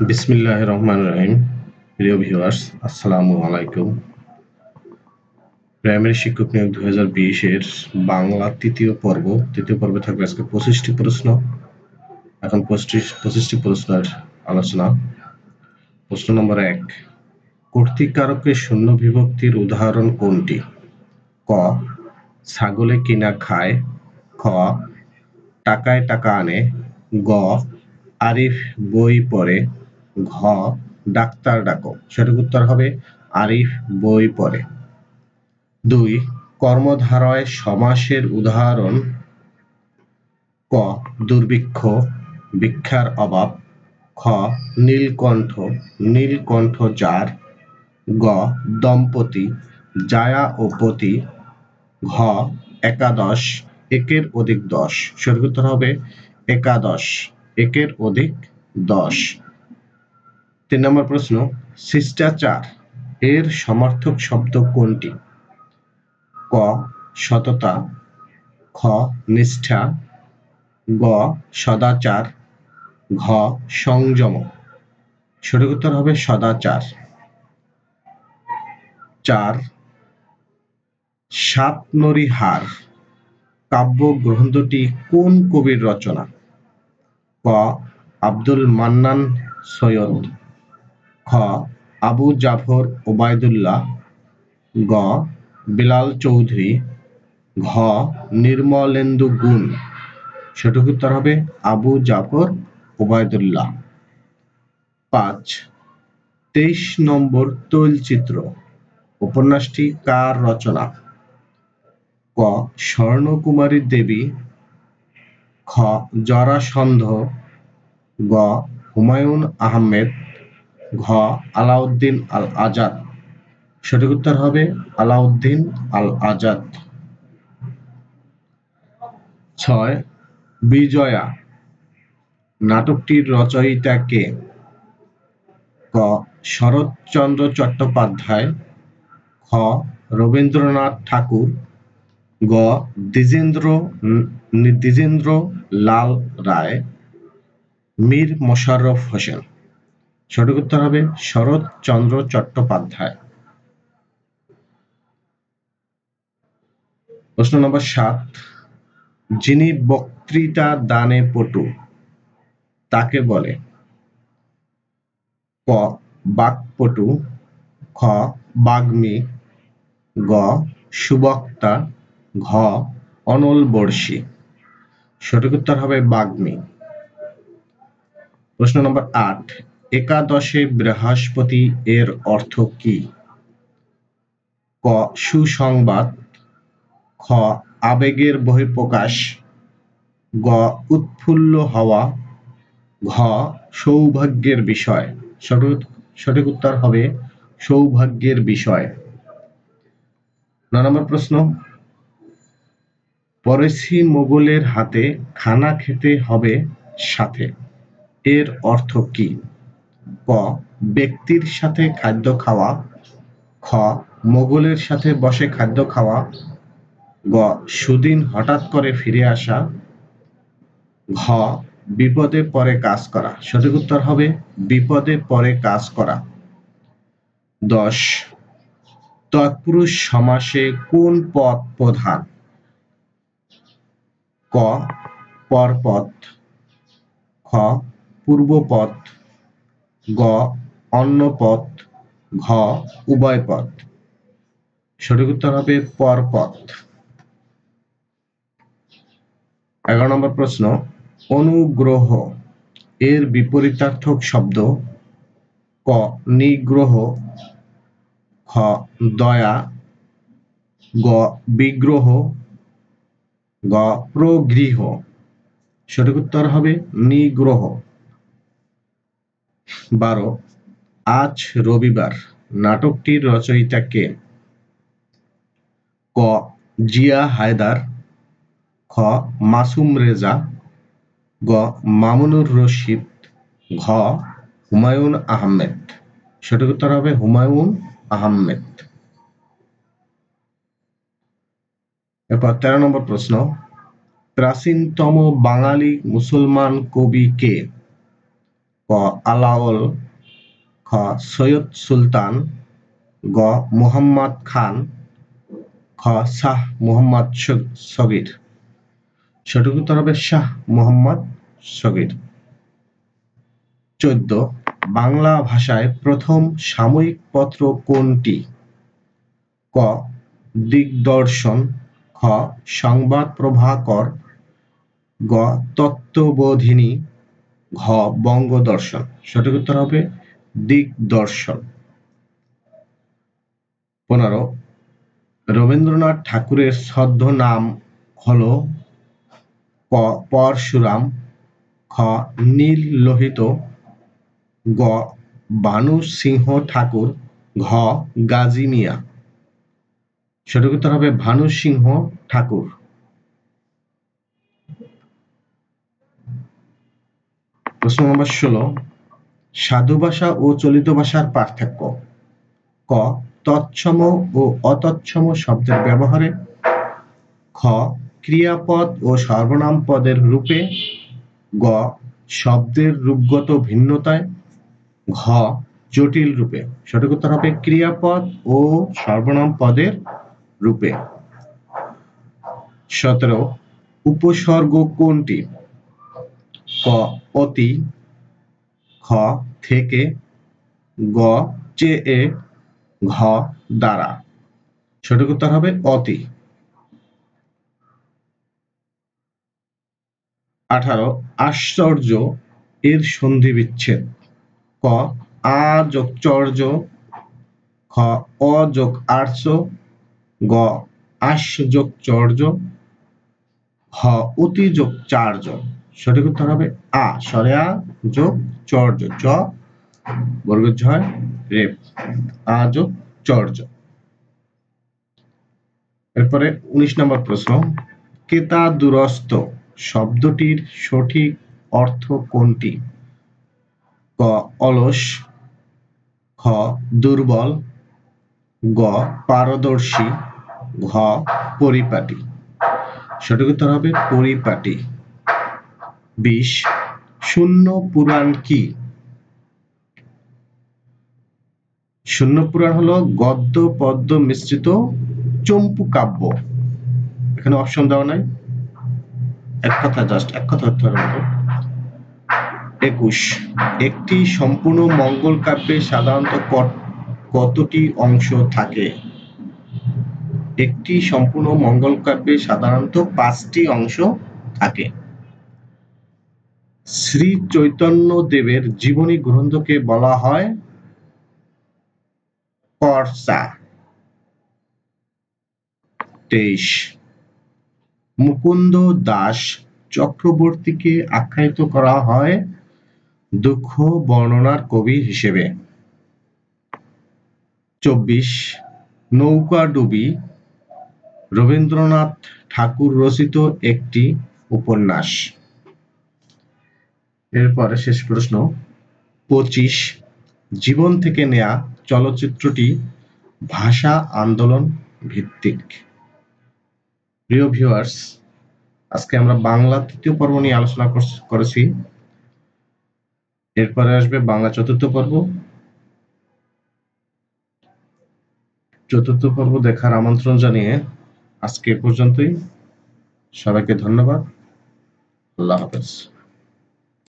বিসমিল্লাহির রহমানির রহিম। প্রিয় ভিউয়ার্স, আসসালামু আলাইকুম। প্রাইমারি শিক্ষক নিয়োগ ২০২০ এর বাংলা তৃতীয় পর্বে থাকবে আজকে ২৫টি প্রশ্ন। এখন ২৫টি প্রশ্নের আলোচনা। প্রশ্ন নম্বর ১, কর্তৃকারকে শূন্য বিভক্তির উদাহরণ কোনটি? ক, ছাগলে কিনা খায়। খ, টাকায় টাকা আনে। গ, আরিফ বই পড়ে। ঘ, ডাক্তার ডাকো। সঠিক উত্তর হবে আরিফ বই পড়ে। ২, কর্মধারয় সমাসের উদাহরণ। ক, দুর্ভিক্ষ, ভিক্ষার অভাব। খ, নীলকণ্ঠ, নীলকণ্ঠ যার। গ, দম্পতি, জায়া ও পতি। ঘ, একাদশ, একের অধিক ১০। সঠিক উত্তর হবে একাদশ, একের অধিক ১০। ৩ নম্বর প্রশ্ন, শিষ্টাচার এর সমার্থক শব্দ কোনটি? ক, সততা। খ, নিষ্ঠা। গ, সদাচার। ঘ, সংযম। সঠিক উত্তর হবে সদাচার। ৪, সাতনরীহার কাব্যগ্রন্থটি কোন কবির রচনা? ক, আব্দুল মান্নান সৈয়দ। খ, আবু জাফর ওবায়দুল্লাহ। গ, বিলাল চৌধুরী। ঘ, নির্মলেন্দু গুণ। সঠিক উত্তর হবে আবু জাফর ওবায়দুল্লাহ। ৫, ২৩ নম্বর তৈলচিত্র উপন্যাসটি কার রচনা? ক, স্বর্ণকুমারী দেবী। খ, জরাসন্ধ। গ, হুমায়ুন আহমেদ। ঘ, আলাউদ্দিন আল আজাদ। সঠিক উত্তর হবে আলাউদ্দিন আল আজাদ। ৬, বিজয়া নাটকটির রচয়িতা কে? ক, শরৎচন্দ্র চট্টোপাধ্যায়। খ, রবীন্দ্রনাথ ঠাকুর। গ, দ্বিজেন্দ্র লাল রায়। মীর মশাররফ হোসেন। সঠিক উত্তর হবে শরৎচন্দ্র চট্টোপাধ্যায়। প্রশ্ন নম্বর ৭, যিনি বক্তৃতা দানে পটু তাকে বলে? ক, বাক্পটু। খ, বাগ্মী। গ, সুবক্তা। ঘ, অনলবর্ষী। সঠিক উত্তর হবে বাগ্মী। প্রশ্ন নম্বর ৮, একাদশে বৃহস্পতি এর অর্থ কি? ক, সুসংবাদ। খ, আবেগের বহিঃপ্রকাশ। গ, উৎফুল্ল হওয়া। ঘ, সৌভাগ্যের বিষয়। সঠিক উত্তর হবে সৌভাগ্যের বিষয়। ৯ নম্বর প্রশ্ন, পরেছি মোগলের হাতে খানা খেতে হবে সাথে এর অর্থ কি? ক, ব্যক্তির সাথে খাদ্য খাওয়া। খ, মোগলের সাথে বসে খাদ্য খাওয়া। গ, সুদিন হঠাৎ করে ফিরে আসা। ঘ, বিপদে পড়ে কাজ করা। সঠিক উত্তর হবে বিপদে পড়ে কাজ করা। ১০, তৎপুরুষ সমাসে কোন পদ প্রধান? ক, পরপদ। খ, পূর্বপদ। গ, অন্যপদ। ঘ, উভয়পদ। সঠিক উত্তর হবে পরপদ। ১১ নম্বর প্রশ্ন, অনুগ্রহ এর বিপরীতার্থক শব্দ? ক, নিগ্রহ। খ, দয়া। গ, বিগ্রহ। গ, প্রগৃহ। সঠিক উত্তর হবে নিগ্রহ। ১২, আজ রবিবার নাটকটির রচয়িতা কে? ক, জিয়া হায়দার। খ, মাসুম রেজা। গ, মামুনুর রশিদ। ঘ, হুমায়ুন আহমেদ। সঠিক উত্তর হবে হুমায়ুন আহমেদ। এরপর ১৩ নম্বর প্রশ্ন, প্রাচীনতম বাঙালি মুসলমান কবি কে? ক, আলাওল, খ সৈয়দ সুলতান, গ মুহাম্মদ খান, খ শাহ মুহাম্মদ সগীর। সঠিক উত্তর হবে শাহ মুহাম্মদ সগীর। 14, বাংলা ভাষায় প্রথম সাময়িক পত্র কোনটি? ক দিগদর্শন, খ সংবাদ প্রভাকর, গ তত্ত্ববোধিনী, ঘ বঙ্গদর্শন। সঠিক উত্তর হবে দিগদর্শন। 15, রবীন্দ্রনাথ ঠাকুরের ছদ্মনাম হলো? ক পরশুরাম, খ নীল লোহিত, গ বানু সিংহ ঠাকুর, ঘ গাজী মিয়া। সঠিক উত্তর হবে ভানু সিংহ ঠাকুর। প্রশ্ন নম্বর 16, সাধু ভাষা ও চলিত ভাষার পার্থক্য? ক তৎসম ও অতৎসম শব্দের ব্যবহারে, খ ক্রিয়াপদ ও সর্বনাম পদের রূপে, গ শব্দের রূপগত ভিন্নতায়, ঘ জটিল রূপে। সঠিক উত্তর হবে ক্রিয়াপদ ও সর্বনাম পদের রূপে। 17, উপসর্গ কোনটি? ক অতি, খ থেকে, গ চেয়ে, ঘ দ্বারা। সঠিক উত্তর হবে অতি। 18, আশ্চর্য এর সন্ধি বিচ্ছেদ? ক আ যোগ চর্য, খ অ যোগ আর্য, গ আশ যোগ চর্য, হ অতি যোগ চার্য। সঠিক উত্তর হবে আ, সরে আ যোগ চর্য, চ বর্গ ঝয় রেপ, আ যোগ চর্য। এরপরে 19 নম্বর প্রশ্ন, কেতাদুরস্ত শব্দটির সঠিক অর্থ কোনটি? ক অলস, খ দুর্বল, গ পারদর্শী, ঘ পরিপাটি। সঠিক উত্তর হবে পরিপাটি। 20, শূন্য পুরাণ কি? শূন্য পুরাণ হলো গদ্য পদ্য মিশ্রিত চম্পু কাব্য। এখানে অপশন দেওয়া নাই, এক কথা জাস্ট এক কথা উত্তর হবে। 21, একটি সম্পূর্ণ মঙ্গল কাব্যে সাধারণত কতটি অংশ থাকে? একটি সম্পূর্ণ মঙ্গল কাব্যে সাধারণত 5টি অংশ থাকে। শ্রী চৈতন্য দেবের জীবনী গ্রন্থকে বলা হয় পর্চা। 23, মুকুন্দ দাস চক্রবর্তীকে আখ্যায়িত করা হয় দুঃখ বর্ণনার কবি হিসেবে। 24, নৌকাডুবি রবীন্দ্রনাথ ঠাকুর রচিত একটি উপন্যাস। এরপরে শেষ প্রশ্ন 25, জীবন থেকে নেয়া চলচ্চিত্রটি ভাষা আন্দোলন ভিত্তিক। প্রিয় ভিউয়ার্স, আজকে আমরা বাংলা 3য় পর্ব নিয়ে আলোচনা করেছি। এরপরে আসবে বাংলা 4র্থ পর্ব। 4র্থ পর্ব দেখার আমন্ত্রণ জানিয়ে আজকে এ পর্যন্তই। সবাইকে ধন্যবাদ। আল্লাহ হাফেজ।